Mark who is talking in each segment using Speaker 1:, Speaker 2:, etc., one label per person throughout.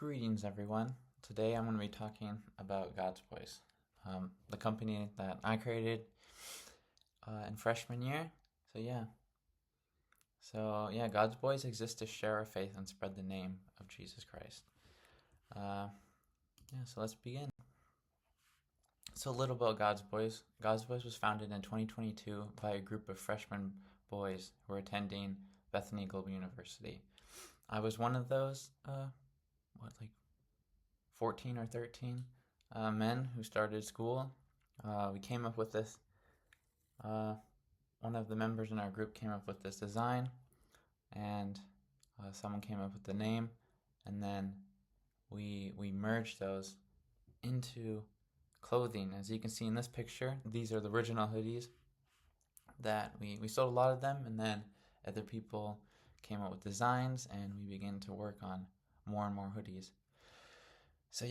Speaker 1: Greetings, everyone. Today I'm going to be talking about Godz, the company that I created in freshman year. Godz exists to share our faith and spread the name of Jesus Christ. So let's begin. So a little about Godz. Godz was founded in 2022 by a group of freshman boys who were attending Bethany Global University. I was one of those, 14 or 13 men who started school. We came up with this, one of the members in our group came up with this design, and someone came up with the name, and then we merged those into clothing. As you can see in this picture, these are the original hoodies that we sold a lot of them, and then other people came up with designs, and we began to work on more and more hoodies. So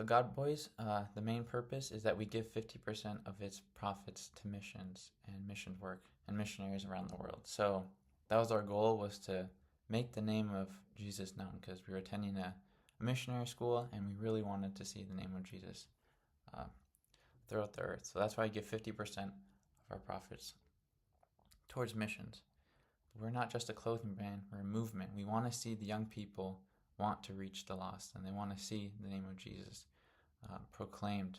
Speaker 1: Godz, the main purpose is that we give 50% of its profits to missions and mission work and missionaries around the world. So that was our goal, was to make the name of Jesus known, because we were attending a missionary school and we really wanted to see the name of Jesus throughout the earth. So that's why I give 50% of our profits towards missions. But we're not just a clothing brand, we're a movement. We want to see the young people want to reach the lost, and they want to see the name of Jesus proclaimed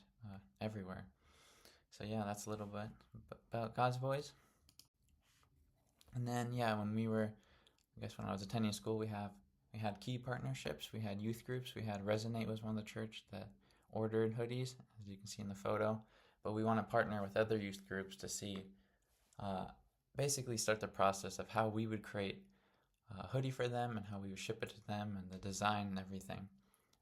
Speaker 1: everywhere. So that's a little bit about Godz. And then when I was attending school, we had key partnerships. We had youth groups. We had Resonate was one of the church that ordered hoodies, as you can see in the photo. But we want to partner with other youth groups to see, basically start the process of how we would create a hoodie for them and how we would ship it to them and the design and everything.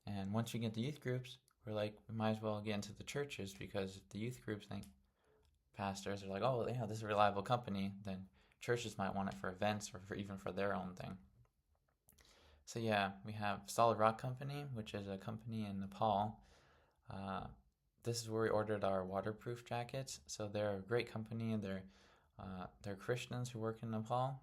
Speaker 1: And once we get the youth groups, we're like, we might as well get into the churches, because if the youth groups think, pastors are like, oh, this is a reliable company, then churches might want it for events or even for their own thing. So we have Solid Rock Company, which is a company in Nepal. This is where we ordered our waterproof jackets. So they're a great company. They're Christians who work in Nepal,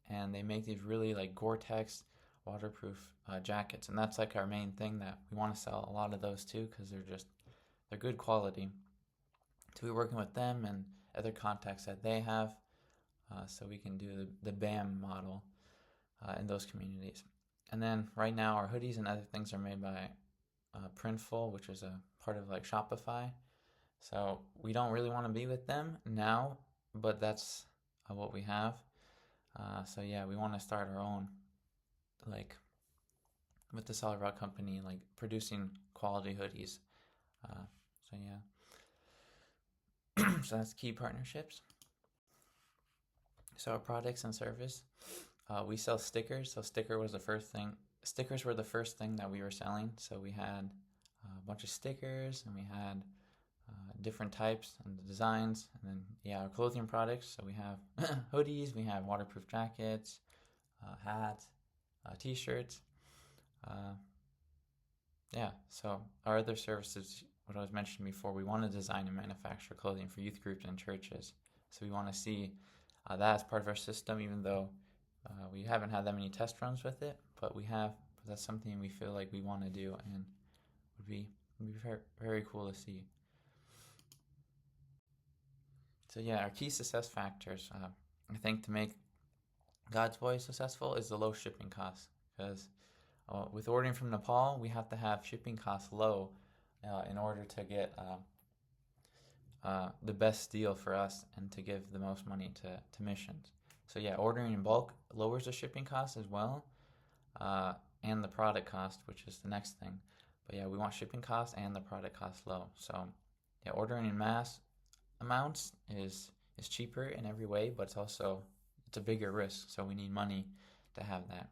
Speaker 1: and they make these really Gore-Tex waterproof jackets, and that's our main thing that we want to sell a lot of those too, because they're good quality. So we're working with them and other contacts that they have, so we can do the BAM model in those communities. And then right now our hoodies and other things are made by Printful, which is a part of Shopify. So we don't really want to be with them now, but that's what we have. We want to start our own, with the Solid Rock Company, producing quality hoodies. So that's key partnerships. So our products and service, we sell stickers. So stickers were the first thing that we were selling. So we had a bunch of stickers, and we had different types and the designs, and then our clothing products. So we have hoodies, we have waterproof jackets, hats, t-shirts. So our other services, what I was mentioning before, we want to design and manufacture clothing for youth groups and churches. So we want to see that as part of our system, even though we haven't had that many test runs with it, but that's something we feel like we want to do, and would be very, very cool to see. So our key success factors, I think, to make Godz successful is the low shipping costs, because with ordering from Nepal, we have to have shipping costs low in order to get the best deal for us and to give the most money to missions. So ordering in bulk lowers the shipping costs as well, and the product cost, which is the next thing. But we want shipping costs and the product cost low. So ordering in mass amounts is cheaper in every way, but it's a bigger risk, so we need money to have that.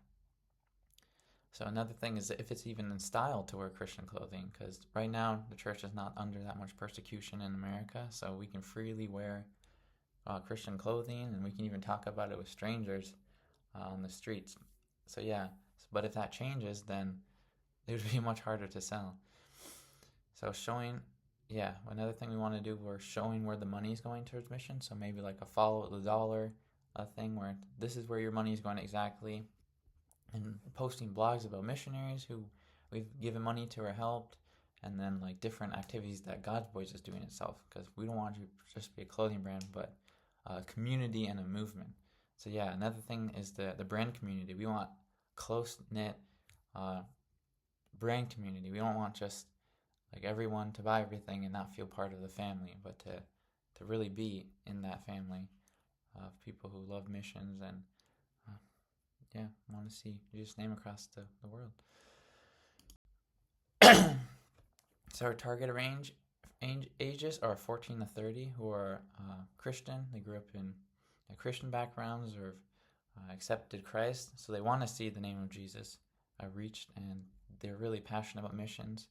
Speaker 1: So another thing is if it's even in style to wear Christian clothing, because right now the church is not under that much persecution in America, so we can freely wear Christian clothing, and we can even talk about it with strangers on the streets. But if that changes, then it would be much harder to sell. So another thing we want to do, we're showing where the money is going towards mission. So maybe a follow the dollar thing, where this is where your money is going exactly, and posting blogs about missionaries who we've given money to or helped, and then like different activities that God's Boiz is doing itself, because we don't want to just be a clothing brand, but a community and a movement. So yeah, another thing is the brand community. We want close knit brand community. We don't want just like everyone to buy everything and not feel part of the family, but to really be in that family of people who love missions and want to see Jesus' name across the world. So our target ages are 14 to 30 who are Christian. They grew up in Christian backgrounds or accepted Christ, so they want to see the name of Jesus reached, and they're really passionate about missions.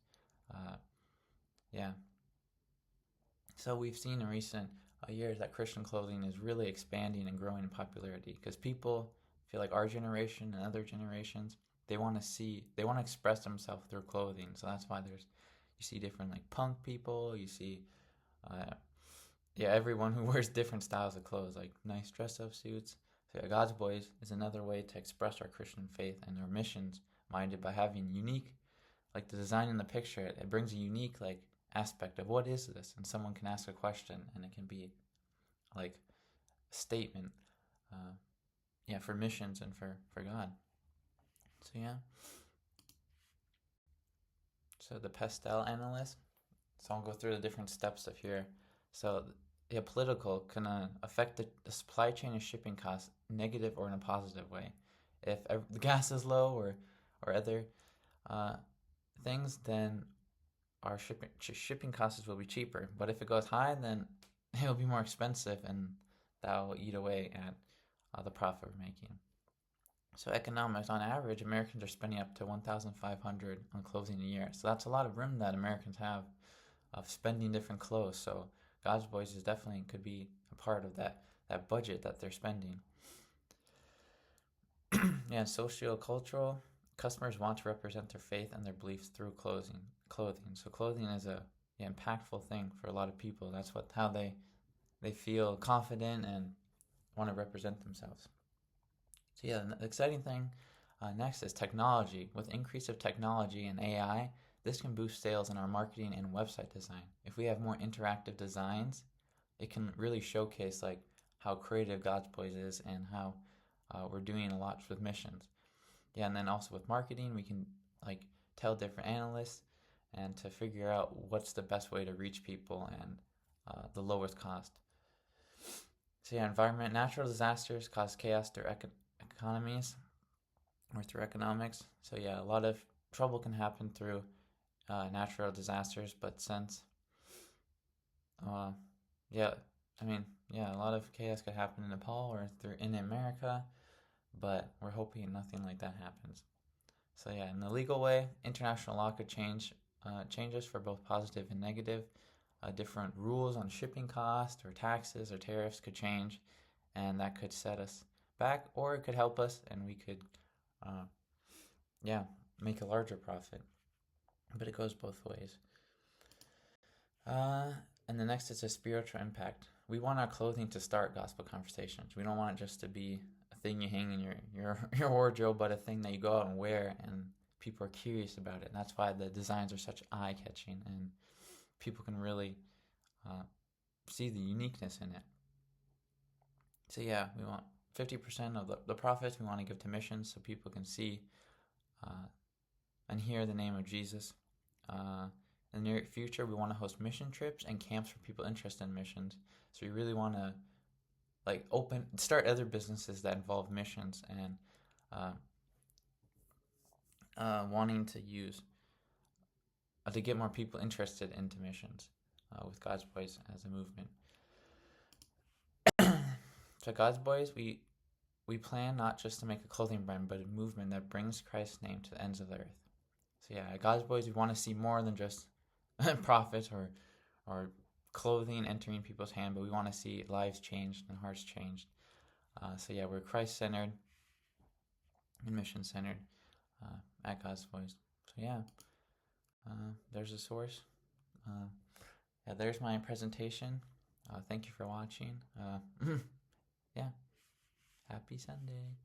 Speaker 1: So we've seen in recent years that Christian clothing is really expanding and growing in popularity, because people feel like our generation and other generations, they want to express themselves through clothing. So that's why you see different like punk people, you see everyone who wears different styles of clothes, like nice dress-up suits. So Godz Boiz is another way to express our Christian faith and our missions minded by having unique, like the design in the picture, it brings a unique like aspect of what is this, and someone can ask a question and it can be like a statement for missions and for God. So the pastel analyst, so I'll go through the different steps of here. So political can affect the supply chain and shipping costs negative or in a positive way. If the gas is low or other things, then our shipping costs will be cheaper. But if it goes high, then it'll be more expensive, and that will eat away at the profit we're making. So economics, on average, Americans are spending up to $1,500 on clothing a year. So that's a lot of room that Americans have of spending different clothes. So Godz Boiz is definitely could be a part of that budget that they're spending. Socio-cultural, customers want to represent their faith and their beliefs through clothing. So clothing is a impactful thing for a lot of people. That's how they feel confident and want to represent themselves. So the exciting thing next is technology. With increase of technology and AI, this can boost sales in our marketing and website design. If we have more interactive designs, it can really showcase like how creative Godz Boiz is and how we're doing a lot with missions. And then also with marketing, we can like tell different analysts and to figure out what's the best way to reach people and the lowest cost. So environment, natural disasters cause chaos through economies or through economics. So a lot of trouble can happen through natural disasters, but since a lot of chaos could happen in Nepal or in America, but we're hoping nothing like that happens. So in the legal way, international law could changes for both positive and negative. Different rules on shipping costs or taxes or tariffs could change, and that could set us back, or it could help us and we could make a larger profit. But it goes both ways. And the next is a spiritual impact. We want our clothing to start gospel conversations. We don't want it just to be a thing you hang in your wardrobe, but a thing that you go out and wear and people are curious about it. And that's why the designs are such eye-catching and people can really see the uniqueness in it. So we want 50% of the profits we want to give to missions so people can see and hear the name of Jesus. In the near future, we want to host mission trips and camps for people interested in missions. So we really want to start other businesses that involve missions and wanting to use to get more people interested into missions with Godz Boiz as a movement. So Godz Boiz, we plan not just to make a clothing brand, but a movement that brings Christ's name to the ends of the earth. So at Godz Boiz, we want to see more than just profits or clothing entering people's hand, but we want to see lives changed and hearts changed. We're Christ-centered and mission-centered at Godz Boiz. So there's a source. There's my presentation. Thank you for watching. Happy Sunday.